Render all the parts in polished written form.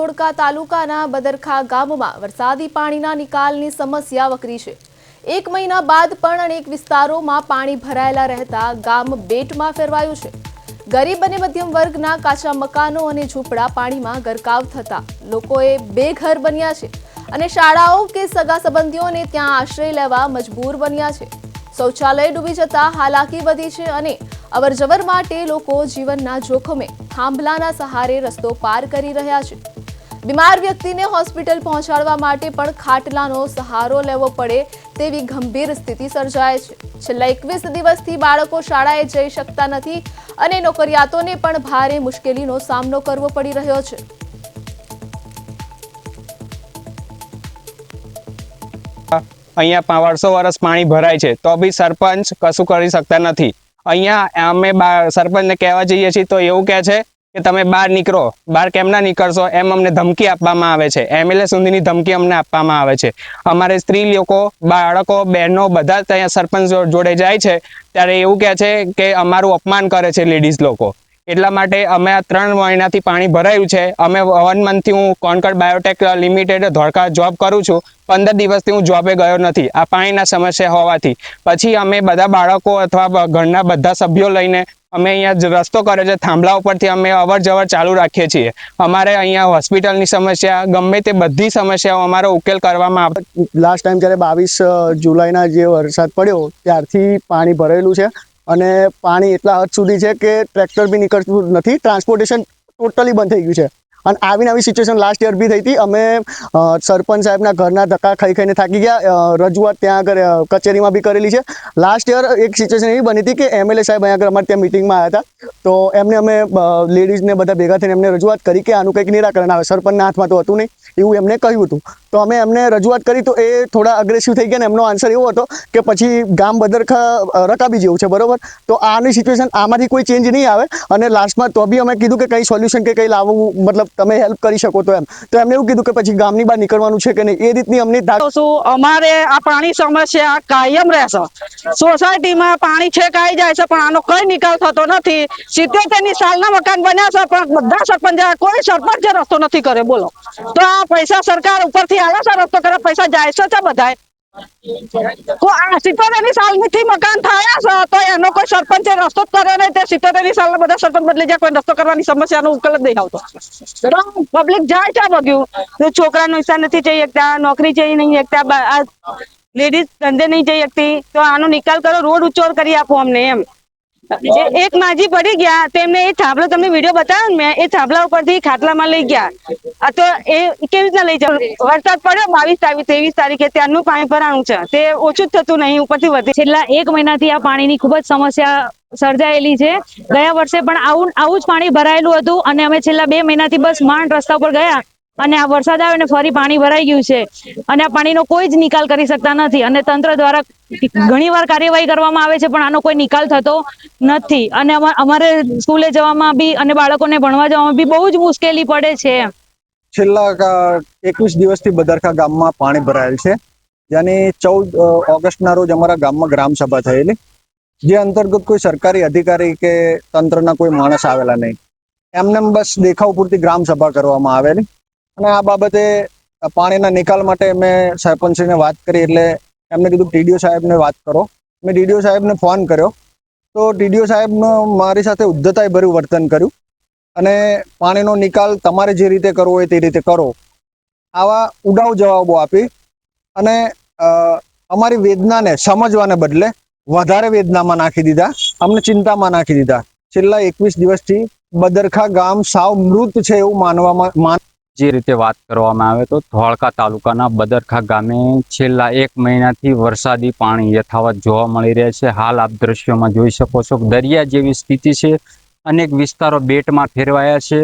ધોળકા તાલુકાના બદરખા ગામમાં વરસાદી પાણીના નિકાલની સમસ્યા વકરી છે। 1 મહિના બાદ પણ અનેક વિસ્તારોમાં પાણી ભરાયેલા રહેતા ગામ બેટમાં ફેરવાયું છે। ગરીબ અને મધ્યમ વર્ગના કાચા મકાનો અને ઝૂંપડા પાણીમાં ગરકાવ થતા લોકોએ બેઘર બન્યા છે અને શાળાઓ કે સગા સંબંધીઓને ત્યાં આશ્રય લેવા મજબૂર બન્યા છે। શૌચાલય ડૂબી જતા હાલાકી વધી છે અને અવરજવર માટે લોકો જીવનના જોખમે થાંભલાના સહારે રસ્તો પાર કરી રહ્યા છે। બીમાર વ્યક્તિને હોસ્પિટલ પહોંચાડવા માટે પણ ખાટલાનો સહારો લેવો પડે તેવી ગંભીર સ્થિતિ સર્જાય છે। છેલ્લા 21 દિવસથી બાળકો શાળાએ જઈ શકતા નથી અને નોકરિયાતોને પણ ભારે મુશ્કેલીનો સામનો કરવો પડી રહ્યો છે। અહીંયા વર્ષો વર્ષ પાણી ભરાય છે તો બી સરપંચ કશું કરી શકતા નથી। અહીંયા અમે સરપંચને કહેવા જઈએ છીએ તો એવું કહે છે કે તમે બહાર નીકળો, બહાર કેમ ના નીકળશો એમ અમને ધમકી આપવામાં આવે છે। એમએલએ સુધીની ધમકી અમને આપવામાં આવે છે। અમારે સ્ત્રી લોકો, બાળકો, બહેનો બધા ત્યાં સરપંચ જોડે જાય છે ત્યારે એવું કહે છે કે અમારું અપમાન કરે છે લેડીઝ લોકો। એટલા માટે અમે આ 3 મહિનાથી પાણી ભરાયું છે। અમે 1 મંથથી હું કોન્કર્ડ બાયોટેક લિમિટેડ ધોળકા જોબ કરું છું। 15 દિવસથી હું જોબે ગયો નથી આ પાણીના સમસ્યા હોવાથી। પછી અમે બધા બાળકો અથવા ઘરના બધા સભ્યો લઈને અમે અહીંયા રસ્તો કરે છે થાંભલા ઉપરથી અમે અવર જવર ચાલુ રાખીએ છીએ। અમારે અહીંયા હોસ્પિટલની સમસ્યા ગમે તે બધી સમસ્યાઓ અમારો ઉકેલ કરવામાં આવે। લાસ્ટ ટાઈમ જ્યારે 22 જુલાઈના જે વરસાદ પડ્યો ત્યારથી પાણી ભરેલું છે અને પાણી એટલા હદ સુધી છે કે ટ્રેક્ટર બી નીકળતું નથી, ટ્રાન્સપોર્ટેશન ટોટલી બંધ થઈ ગયું છે। અને આવી સિચ્યુએશન લાસ્ટ યર બી થઈ હતી। અમે સરપંચ સાહેબના ઘરના ધક્કા ખાઈને થાકી ગયા। રજૂઆત ત્યાં આગળ કચેરીમાં બી કરેલી છે। લાસ્ટ યર એક સિચ્યુએશન એવી બની હતી કે એમએલએ સાહેબ અહીંયા આગળ અમારે ત્યાં મિટિંગમાં આવ્યા હતા તો એમને અમે લેડીઝને બધા ભેગા થઈને એમને રજૂઆત કરી કે આનું કંઈક નિરાકરણ આવે। સરપંચના હાથમાં તો હતું નહીં એવું એમને કહ્યું હતું તો અમે એમને રજૂઆત કરી તો એ થોડા અગ્રેસિવ થઈ ગયા ને એમનો આન્સર એવો હતો કે પછી ગામ બદરખા રકાબી જેવું છે, બરોબર? તો આની સિચ્યુએશન આમાંથી કોઈ ચેન્જ નહીં આવે અને લાસ્ટમાં તો બી અમે કીધું કે કંઈ સોલ્યુશન કે કંઈ લાવવું, મતલબ તમે હેલ્પ કરી શકો તો એમ। તો એમને એવું કીધું કે પછી ગામની બહાર નીકળવાનું છે કે નહીં એ રીતની અમને અમારે આ પાણી સમસ્યા કાયમ રહેશે। સોસાયટીમાં પાણી છેકાઈ જાય છે પણ આનો કઈ નિકાલ થતો નથી। 77ની સાલના મકાન બન્યા છે પણ બધા સરપંચ કોઈ સરપંચે રસ્તો નથી કર્યો, બોલો। તો આ પૈસા સરકાર ઉપરથી આવે છે રસ્તો કરે, પૈસા જાય છે બધાય। 77ની સાલથી મકાન થયા છે તો એનો કોઈ સરપંચે રસ્તો જ કર્યો નહીં। તે 77ની સાલના બધા સરપંચ બદલી જાય, કોઈ રસ્તો કરવાની સમસ્યાનો ઉકેલ જ નહીં આવતો। પબ્લિક જાય છે બધું, છોકરાનો હિસ્સા નથી જઈ શકતા, નોકરી જઈ નહીં શકતા, લેડીઝ ધંધે નહીં જઈ શકતી। તો આનો નિકાલ કરો, રોડ ઉચોર કરી આપો અમને એમ। એક માજી પડી ગયા તેમને એ થાંભલો તમને વિડીયો બતાવ્યો ને મેં, એ થાંભલા ઉપરથી ખાટલામાં લઈ ગયા તો એ કેવી રીતના લઈ જાવ? વરસાદ પડ્યો 22 23 તારીખે ત્યારનું પાણી ભરાણું છે, તે ઓછું જ થતું નહીં, ઉપરથી વધે। છેલ્લા 1 મહિનાથી આ પાણીની ખૂબ જ સમસ્યા સર્જાયેલી છે। ગયા વર્ષે પણ આવું જ પાણી ભરાયેલું હતું અને અમે છેલ્લા 2 મહિનાથી બસ માંડ રસ્તા પર ગયા અને આ વરસાદ આવ્યો ને ફરી પાણી ભરાઈ ગયું છે અને આ પાણીનો કોઈ જ નિકાલ કરી શકતા નથી અને તંત્ર દ્વારા ઘણીવાર કાર્યવાહી કરવામાં આવે છે પણ આનો કોઈ નિકાલ થતો નથી અને અમારે સ્કૂલે જવામાં બી અને બાળકોને ભણવા જવામાં બી બહુ જ મુશ્કેલી પડે છે। છેલ્લા 21 દિવસથી બદરખા ગામમાં પાણી ભરાયેલ છે, જેની 14 ઓગસ્ટના રોજ અમારા ગામમાં ગ્રામસભા થયેલી, જે અંતર્ગત કોઈ સરકારી અધિકારી કે તંત્રના કોઈ માણસ આવેલા નહીં। એમને બસ દેખાવ પૂરતી ગ્રામસભા કરવામાં આવેલી અને આ બાબતે પાણીના નિકાલ માટે મેં સરપંચશ્રીને વાત કરી એટલે એમને કીધું ટીડીઓ સાહેબને વાત કરો। મેં ટીડીઓ સાહેબને ફોન કર્યો તો ટીડીઓ સાહેબનો મારી સાથે ઉદ્ધતાઈભર્યું વર્તન કર્યું અને પાણીનો નિકાલ તમારે જે રીતે કરવો હોય તે રીતે કરો, આવા ઉડાવ જવાબો આપી અને અમારી વેદનાને સમજવાને બદલે વધારે વેદનામાં નાખી દીધા, અમને ચિંતામાં નાખી દીધા। છેલ્લા 21 દિવસથી બદરખા ગામ સાવ મૃત છે એવું માનવામાં। જે રીતે વાત કરવામાં આવે તો ધોળકા તાલુકાના બદરખા ગામે છેલ્લા 1 મહિનાથી વરસાદી પાણી યથાવત જોવા મળી રહ્યા છે। હાલ આપ દ્રશ્યોમાં જોઈ શકો છો દરિયા જેવી સ્થિતિ છે, અનેક વિસ્તારો બેટમાં ફેરવાયા છે,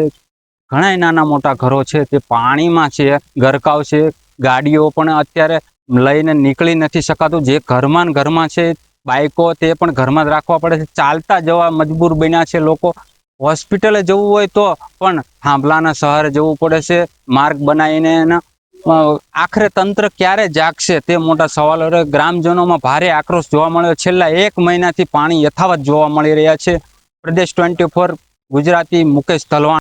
ઘણા નાના મોટા ઘરો છે તે પાણીમાં છે, ગરકાવ છે, ગાડીઓ પણ અત્યારે લઈને નીકળી નથી શકાતું। જે ઘરમાં છે બાઈકો તે પણ ઘરમાં જ રાખવા પડે છે, ચાલતા જવા મજબૂર બન્યા છે લોકો। હોસ્પિટલે જવું હોય તો પણ થાંભલાના સહારે જવું પડે છે માર્ગ બનાવીને। આખરે તંત્ર ક્યારે જાગશે તે મોટા સવાલો રહે। ગ્રામજનોમાં ભારે આક્રોશ જોવા મળ્યો। છેલ્લા 1 મહિનાથી પાણી યથાવત જોવા મળી રહ્યા છે। પ્રદેશ 24 ગુજરાતી મુકેશ તલવાણ।